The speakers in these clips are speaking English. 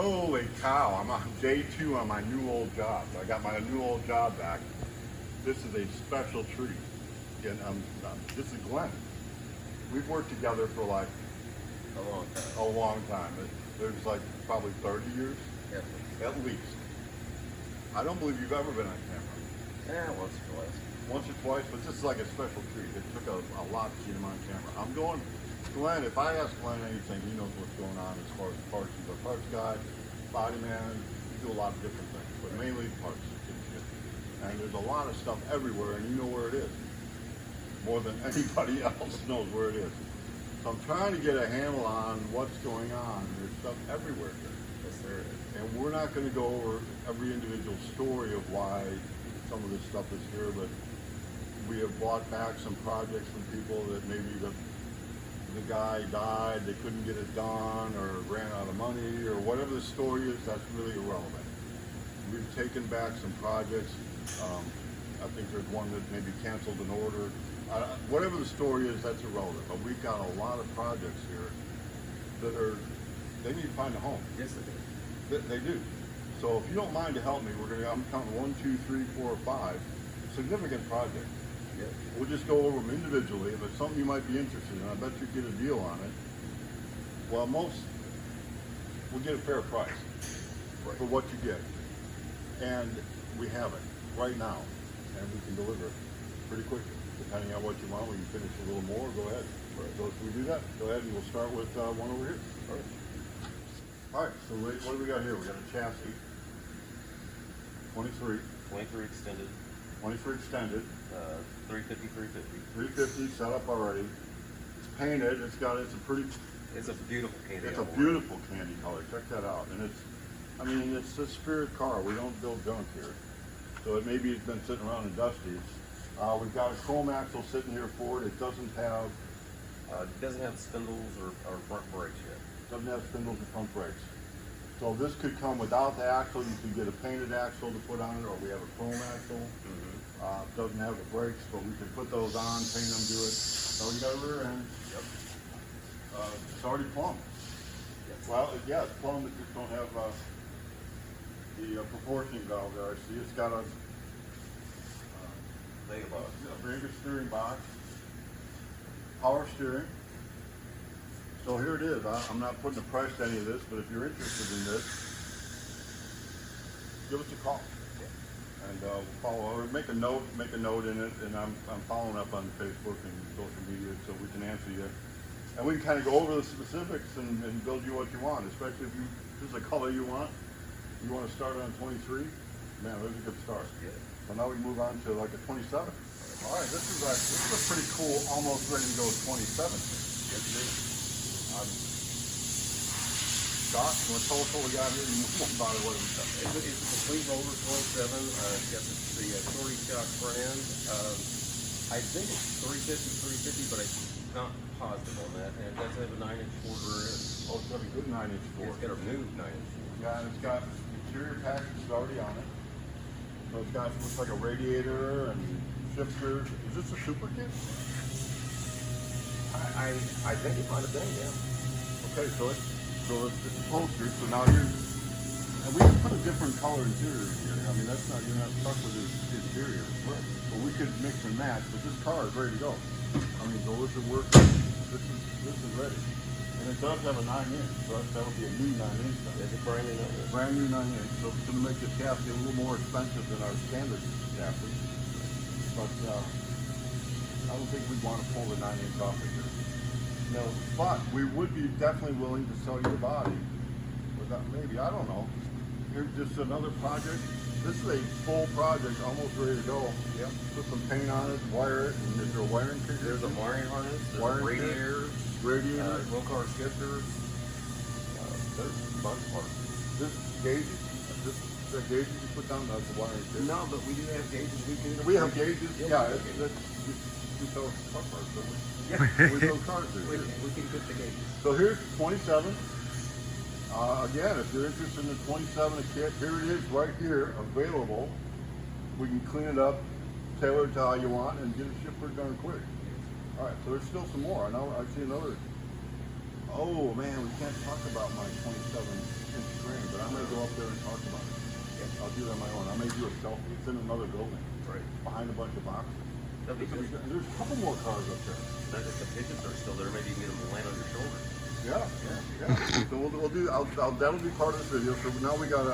Holy cow, I'm on day 2 on my new old job. I got my new old job back. This is a special treat. And this is Glenn. We've worked together for like A long time. a long time. There's like probably 30 years, Yeah. at least. I don't believe you've ever been on camera. Yeah, once or twice. Once or twice, but this is like a special treat. It took a lot to get him on camera. I'm going, Glenn, if I ask Glenn anything, he knows what's going on as far as parts. He's a parts guy, body man, we do a lot of different things, but mainly parts. And there's a lot of stuff everywhere, and you know where it is. More than anybody else knows where it is. So I'm trying to get a handle on what's going on. There's stuff everywhere here. Yes, there is. And we're not going to go over every individual story of why some of this stuff is here, but we have bought back some projects from people that maybe the guy died, they couldn't get it done, or ran out of money, or whatever the story is. That's really irrelevant. We've taken back some projects. I think there's one that maybe canceled an order. Whatever the story is, that's irrelevant. But we've got a lot of projects here that they need to find a home. Yes, it is. They do. So if you don't mind to help me, I'm counting 1, 2, 3, 4, 5 significant projects. Yeah. We'll just go over them individually. If it's something you might be interested in, I bet you get a deal on it. Well, we'll get a fair price for what you get. And we have it right now, and we can deliver it pretty quickly. Depending on what you want, we can finish a little more. Go ahead. So if we do that, go ahead, and we'll start with one over here. All right. So what do we got here? We got a chassis, 23, 23 extended, 23 extended, 350, 350 set up already. It's painted. It's a pretty. It's a beautiful candy. It's a beautiful candy color. Check that out. And it's a spirit car. We don't build junk here. So maybe it's been sitting around and dusty. We've got a chrome axle sitting here for it. It doesn't have spindles or front brakes yet. Doesn't have spindles and front brakes. So this could come without the axle. You can get a painted axle to put on it, or we have a chrome axle. Doesn't have the brakes, but we can put those on, paint them, do it. So you got a rear end. Yep. It's already plumbed. Yes. Well, yeah, it's plumbed. It just don't have the proportioning valve there. I see it's got a bigger steering box, power steering. So here it is. I'm not putting a price to any of this, but if you're interested in this, give us a call. And follow or make a note in it, and I'm following up on Facebook and social media so we can answer you. And we can kind of go over the specifics and build you what you want, especially if this is a color you want. You want to start on 23? Man, there's a good start. Yeah. So now we move on to like a 27. All right, this is a pretty cool, almost ready to go 27. Yes, it is. Josh, you want to tell us what we got here? You know about it, what it was. It's a complete roller 27. It's got the Shorty Shock front end. I think it's 350, but I'm not positive on that. And it does have a 9-inch Ford rear end. Oh, it's got a good 9-inch Ford. It's got a new 9-inch Ford. Yeah, and it's got interior packages already on it. So it's got, looks like a radiator and shifters. Is this a super kit? I think it might have been, yeah. Okay, so it's upholstered. So now and we can put a different color interior in here. I mean, you're not stuck with this interior. Right. But we could mix and match, but this car is ready to go. I mean, so this is work. This is ready. And it does have a 9-inch, so that'll be a new 9-inch. It's a brand new 9-inch. Brand new 9-inch, so it's going to make the chassis a little more expensive than our standard chassis. But I don't think we'd want to pull the 9-inch off of here. No. But we would be definitely willing to sell you the body. Without, maybe, I don't know. Here's just another project. This is a full project, almost ready to go. Yep. Put some paint on it, wire it, and is there a wiring kit? There's a wiring harness, there's Wiring a kit. radiator, Radiator. roll car shifters, there's a bunch of parts. This gauges. The gauges you put down, that's the wiring kit. No, but we do have gauges. We have gauges. Yeah, we have gauges. we sell truck parts, don't we? Yeah. We sell cars here. We can put the gauges. So here's 27. Again, if you're interested in the 27 kit, here it is right here, available. We can clean it up, tailor it to how you want, and get it shipped pretty darn quick. All right, so there's still some more. I know I see another. Oh man, we can't talk about my 27 constrained, but I'm gonna go up there and talk about it. I'll do that on my own. I may do a selfie. It's in another building, Right. behind a bunch of boxes. That'd be good. There's a couple more cars up there. That if the pigeons are still there, maybe you can get them to land on your shoulder. Yeah. So we'll do. That'll be part of this video. So now we got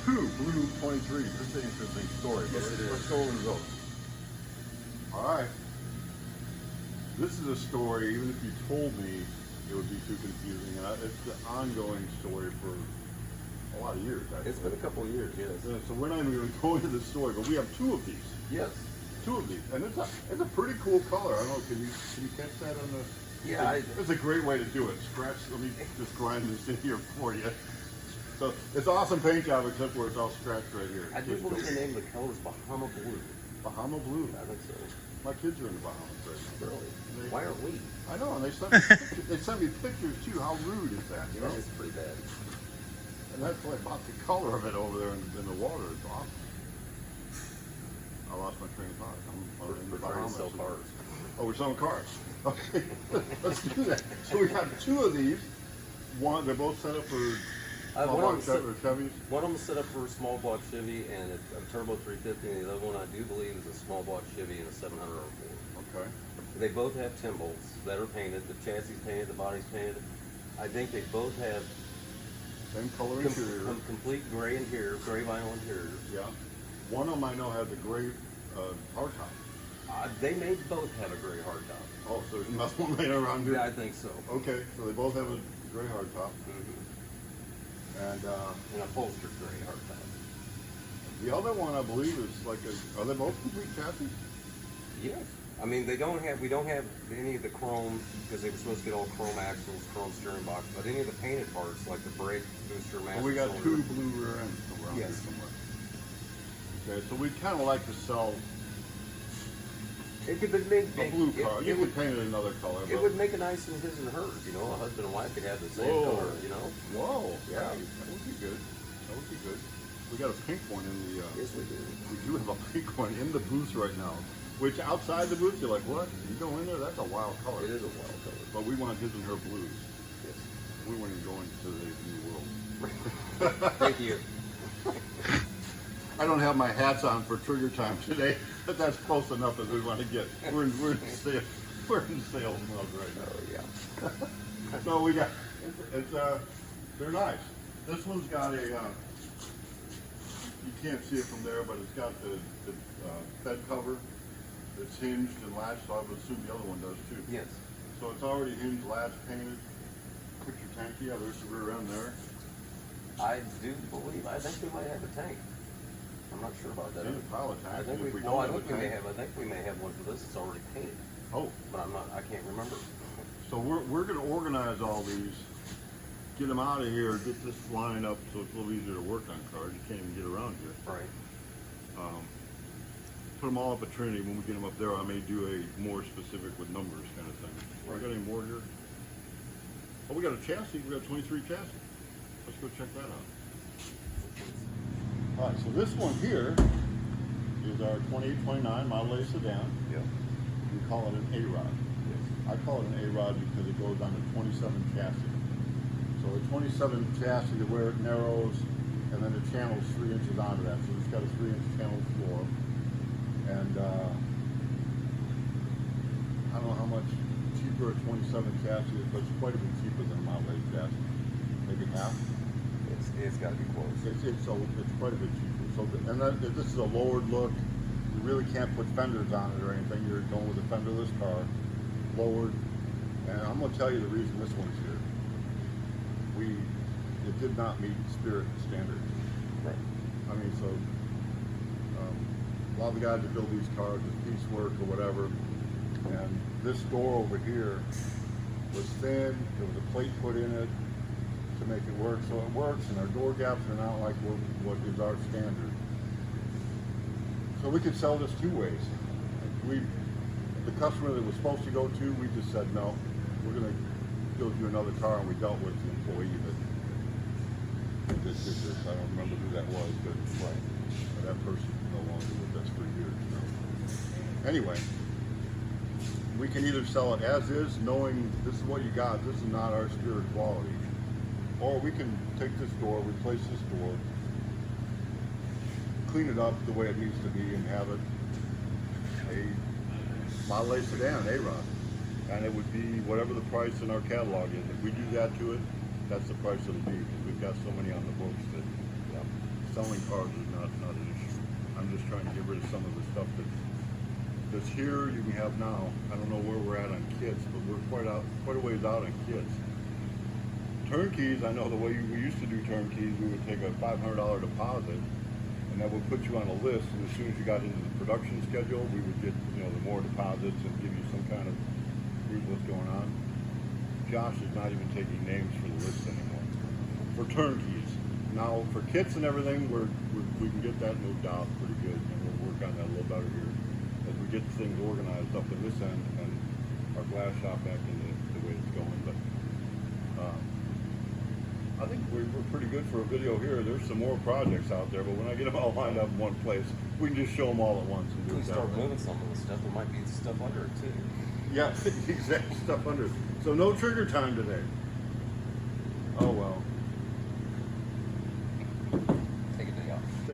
two blue 23s. This is an interesting story. Yes, it is. Let's go over those. All right. This is a story. Even if you told me, it would be too confusing. And it's the ongoing story for a lot of years. Actually. It's been a couple of years, yes. Yeah, so we're not even going to go into the story, but we have two of these. Yes. Two of these, and it's a pretty cool color. I don't know. Can you catch that on the? Yeah, It's a great way to do it. Scratch. Let me just grind this in here for you. So it's awesome paint job, except where it's all scratched right here. I do believe the name of the color is Bahama Blue. Bahama Blue. I think so. My kids are in the Bahamas right now. Really? Why aren't we? I know, and they sent me pictures, they sent me pictures too. How rude is that? You know. That is pretty bad. And that's like about the color of it over there in the water. It's awesome. I lost my train of thought. I'm in the We're trying to Bahamas. sell cars. Oh, we're selling cars. Okay, let's do that. So we got two of these. One, they're both set up for small block Chevys. One of them is set up for a small block Chevy and a turbo 350, and the other one I do believe is a small block Chevy and a 700 R4. Okay. They both have Timbals that are painted. The chassis painted, the body's painted. I think they both have Same color interior. complete gray interior, gray vinyl interior. Yeah. One of them I know has a gray hardtop. They may both have a gray hardtop. Oh, so there's another one laying around here. Yeah, I think so. Okay, so they both have a gray hardtop. And And a upholstered gray hardtop. the other one I believe is like are they both complete chassis? Yeah. I mean, we don't have any of the chrome, because they were supposed to get all chrome axles, chrome steering box, but any of the painted parts, like the brake, booster, master Well, we got cylinder. two blue rear ends around here Yes. somewhere. Okay, so we kind of like to sell It could make a blue car. You It could would, paint it another color. it but- would make a nice in his and hers. You know, a husband and wife could have the same Whoa. color. You know. Whoa. Yeah. That would be good. That would be good. We got a pink one in the. Yes, we do. We do have a pink one in the booth right now. Which outside the booth, you're like, what? You go in there, that's a wild color. It is a wild color. But we want his and her blues. Yes. We want him going to the new world. Thank you. I don't have my hats on for trigger time today, but that's close enough as we want to get. We're in sales mode right now. Oh yeah. So we got, they're nice. This one's got a, you can't see it from there, but it's got the bed cover. It's hinged and latched, so I would assume the other one does too. Yes. So it's already hinged, latched, painted. Picture tank, yeah, there's the rear end there. I do believe. I think we might have a tank. I'm not sure about that. In the pile of tanks, I think if we. we No, I don't think we may have a have. I think we may have one for this. It's already painted, Oh, but I'm not. I can't remember. so we're gonna organize all these, get them out of here, get this line up so it's a little easier to work on cars. You can't even get around here. Right. Put them all up at Trinity. When we get them up there, I may do a more specific with numbers kind of thing. We got any more here? Oh, we got a chassis. We got 23 chassis. Let's go check that out. All right, so this one here is our 2829 Model A sedan. Yeah. We call it an A-Rod. Yes. I call it an A-Rod because it goes on a 27 chassis. So a 27 chassis where it narrows, and then the channel's 3 inches onto that. So it's got a 3-inch channel floor. And I don't know how much cheaper a 27 chassis is, but it's quite a bit cheaper than a Model A chassis. Maybe half. It's got to be close. It's quite a bit cheaper. So this is a lowered look. You really can't put fenders on it or anything. You're going with a fenderless car, lowered. And I'm going to tell you the reason this one's here. It did not meet Spirit standards. Right. I mean, so a lot of the guys that build these cars is piecework or whatever. And this door over here was thin. There was a plate put in it to make it work, so it works, and our door gaps are not like what is our standard. So we could sell this two ways. The customer that was supposed to go to, we just said no. We're going to build you another car, and we dealt with the employee that did this. I don't remember who that was, but that person is no longer with us for years now. Anyway, we can either sell it as is, knowing this is what you got. This is not our Spirit quality. Or we can take this door, replace this door, clean it up the way it needs to be, and have it a Model A sedan, A-Rod. And it would be whatever the price in our catalog is. If we do that to it, that's the price it'll be, because we've got so many on the books that selling cars is not an issue. I'm just trying to get rid of some of the stuff that's here you can have now. I don't know where we're at on kits, but we're quite a ways out on kits. Turnkeys, I know the way we used to do turnkeys, we would take a $500 deposit, and that would put you on a list, and as soon as you got into the production schedule, we would get, the more deposits and give you some kind of, here's what's going on. Josh is not even taking names for the list anymore. For turnkeys. Now, for kits and everything, we can get that moved out pretty good, and we'll work on that a little better here as we get things organized up in this end and our glass shop back in the way it's going. But I think we're pretty good for a video here. There's some more projects out there, but when I get them all lined up in one place, we can just show them all at once and do If we it that start way. moving some of the stuff, there might be stuff under it too. Yeah, exact stuff under. So no trigger time today. Oh well.